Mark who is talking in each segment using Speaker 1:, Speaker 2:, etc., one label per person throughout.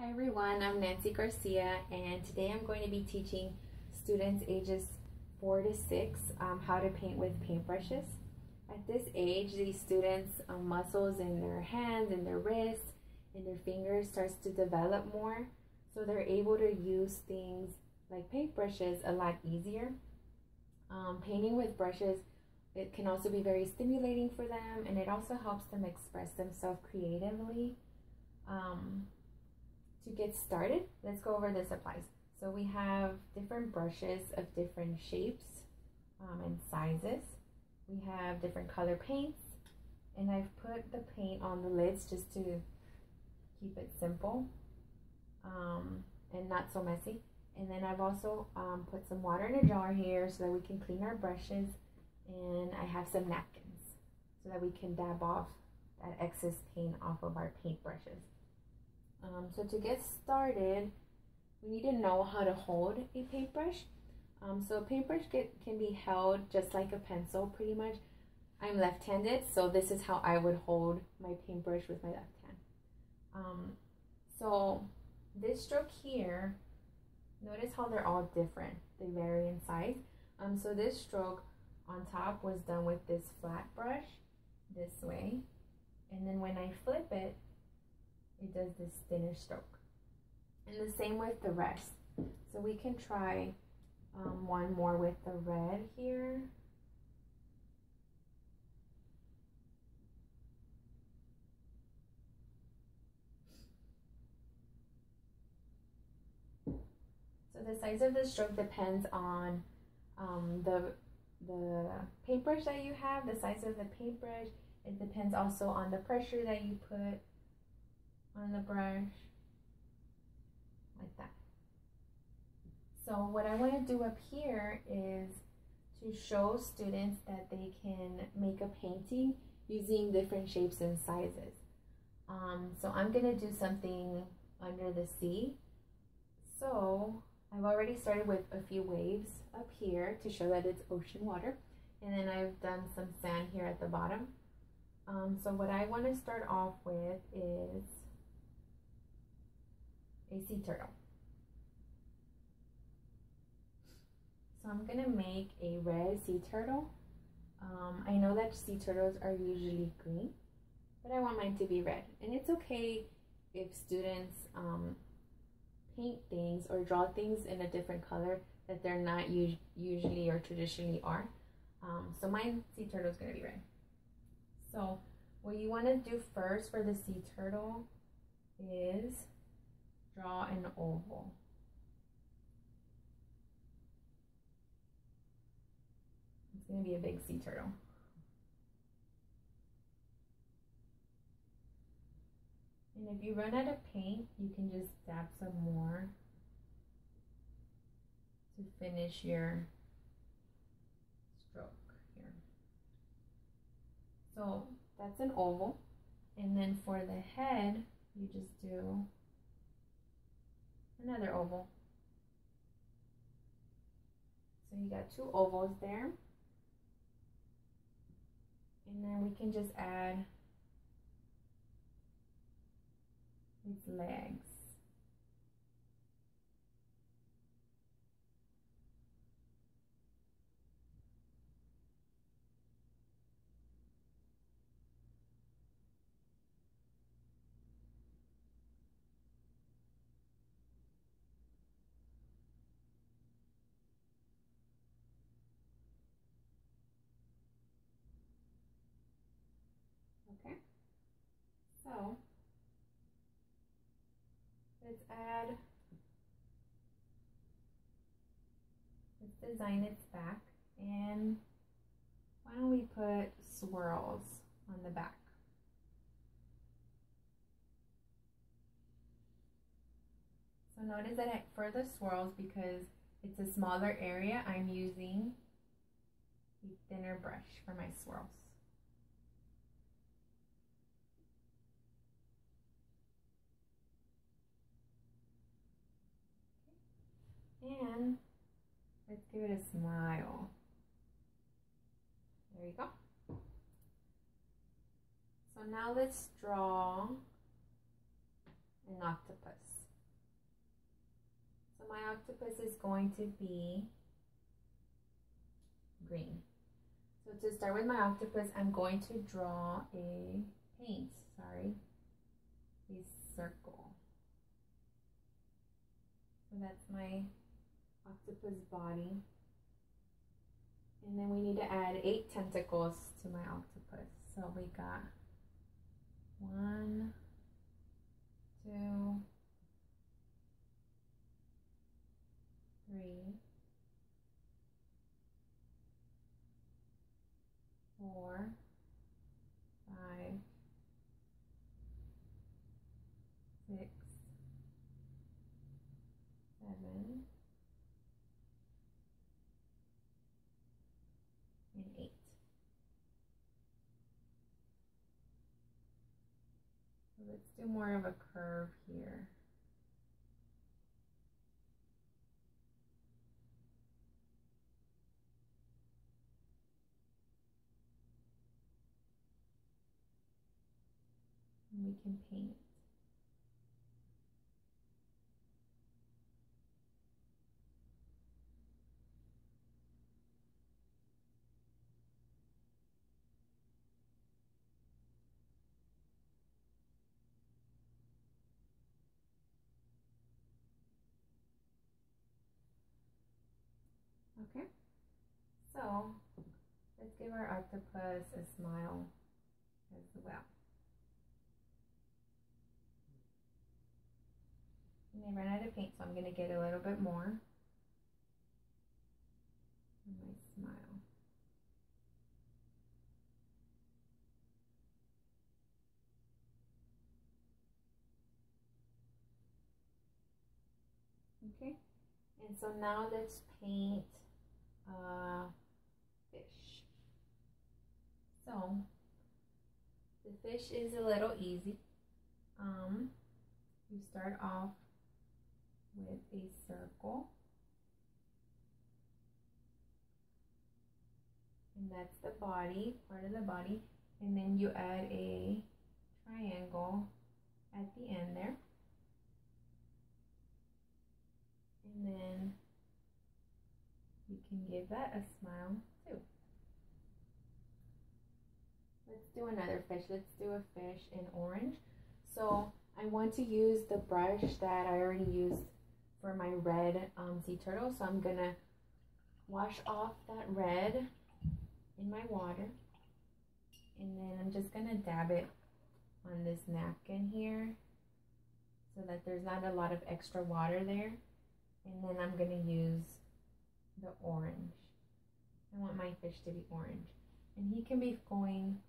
Speaker 1: Hi everyone, I'm Nancy Garcia, and today I'm going to be teaching students ages 4 to 6 how to paint with paintbrushes. At this age, these students' muscles in their hands, in their wrists, in their fingers starts to develop more, so they're able to use things like paintbrushes a lot easier. Painting with brushes, it can also be very stimulating for them, and it also helps them express themselves creatively. To get started, let's go over the supplies. So we have different brushes of different shapes and sizes. We have different color paints, and I've put the paint on the lids just to keep it simple and not so messy. And then I've also put some water in a jar here so that we can clean our brushes, and I have some napkins so that we can dab off that excess paint off of our paintbrushes. So to get started, we need to know how to hold a paintbrush. So a paintbrush can be held just like a pencil, pretty much. I'm left-handed, so this is how I would hold my paintbrush with my left hand. So this stroke here, notice how they're all different. They vary in size. So this stroke on top was done with this flat brush this way, and then when I flip it, it does this thinner stroke. And the same with the rest. So we can try one more with the red here. So the size of the stroke depends on the paintbrush that you have, the size of the paintbrush. It depends also on the pressure that you put on the brush, like that. So what I want to do up here is to show students that they can make a painting using different shapes and sizes. So I'm going to do something under the sea. So I've already started with a few waves up here to show that it's ocean water, and then I've done some sand here at the bottom. So what I want to start off with is a sea turtle. So I'm gonna make a red sea turtle. I know that sea turtles are usually green, but I want mine to be red. And it's okay if students paint things or draw things in a different color that they're not usually or traditionally are. So my sea turtle is gonna be red. So what you wanna do first for the sea turtle is draw an oval. It's going to be a big sea turtle. And if you run out of paint, you can just dab some more to finish your stroke here. So that's an oval. And then for the head, you just do another oval. So you got two ovals there. And then we can just add its legs. Okay, so let's design its back, and why don't we put swirls on the back. So notice that for the swirls, because it's a smaller area, I'm using a thinner brush for my swirls. And let's give it a smile. There you go. So now let's draw an octopus. my octopus is going to be green. So to start with my octopus, I'm going to draw a circle. So that's my octopus body. And then we need to add 8 tentacles to my octopus. So we got 1, 2, 3, 4, 5, 6, 7, and 8. So let's do more of a curve here. And we can paint. Okay, so let's give our octopus a smile as well. And I ran out of paint, so I'm going to get a little bit more on my smile. Okay, and so now let's paint fish. So the fish is a little easy. You start off with a circle, and that's the body, part of the body, and then you add a triangle at the end there, and then you can give that a smile too. Let's do another fish. Let's do a fish in orange. So I want to use the brush that I already used for my red sea turtle. So I'm gonna wash off that red in my water, and then I'm just gonna dab it on this napkin here so that there's not a lot of extra water there. And then I'm gonna use the orange. I want my fish to be orange, and he can be going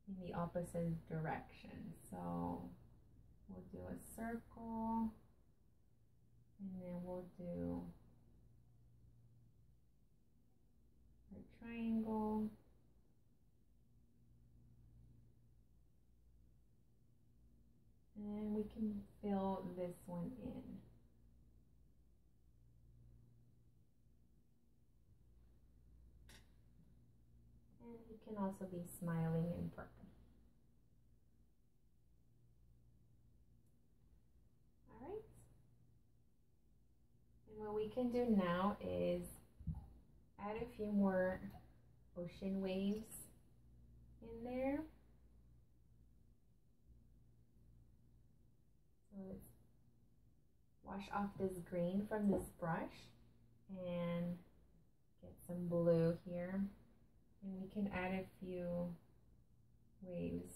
Speaker 1: in the opposite direction. So we'll do a circle, and then we'll do a triangle, and we can fill this one in. And he can also be smiling in purple. Alright. And what we can do now is add a few more ocean waves in there. So let's wash off this green from this brush and get some blue here. And we can add a few waves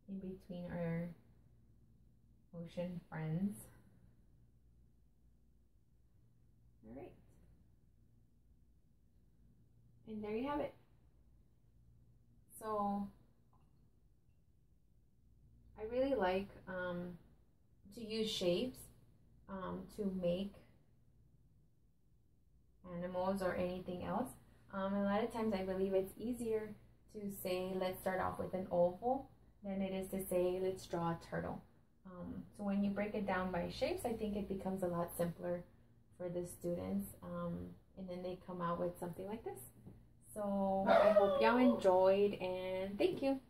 Speaker 1: in between our ocean friends. All right. And there you have it. So I really like to use shapes to make animals or anything else. A lot of times I believe it's easier to say let's start off with an oval than it is to say let's draw a turtle. So when you break it down by shapes, I think it becomes a lot simpler for the students, and then they come out with something like this. So I hope y'all enjoyed, and thank you.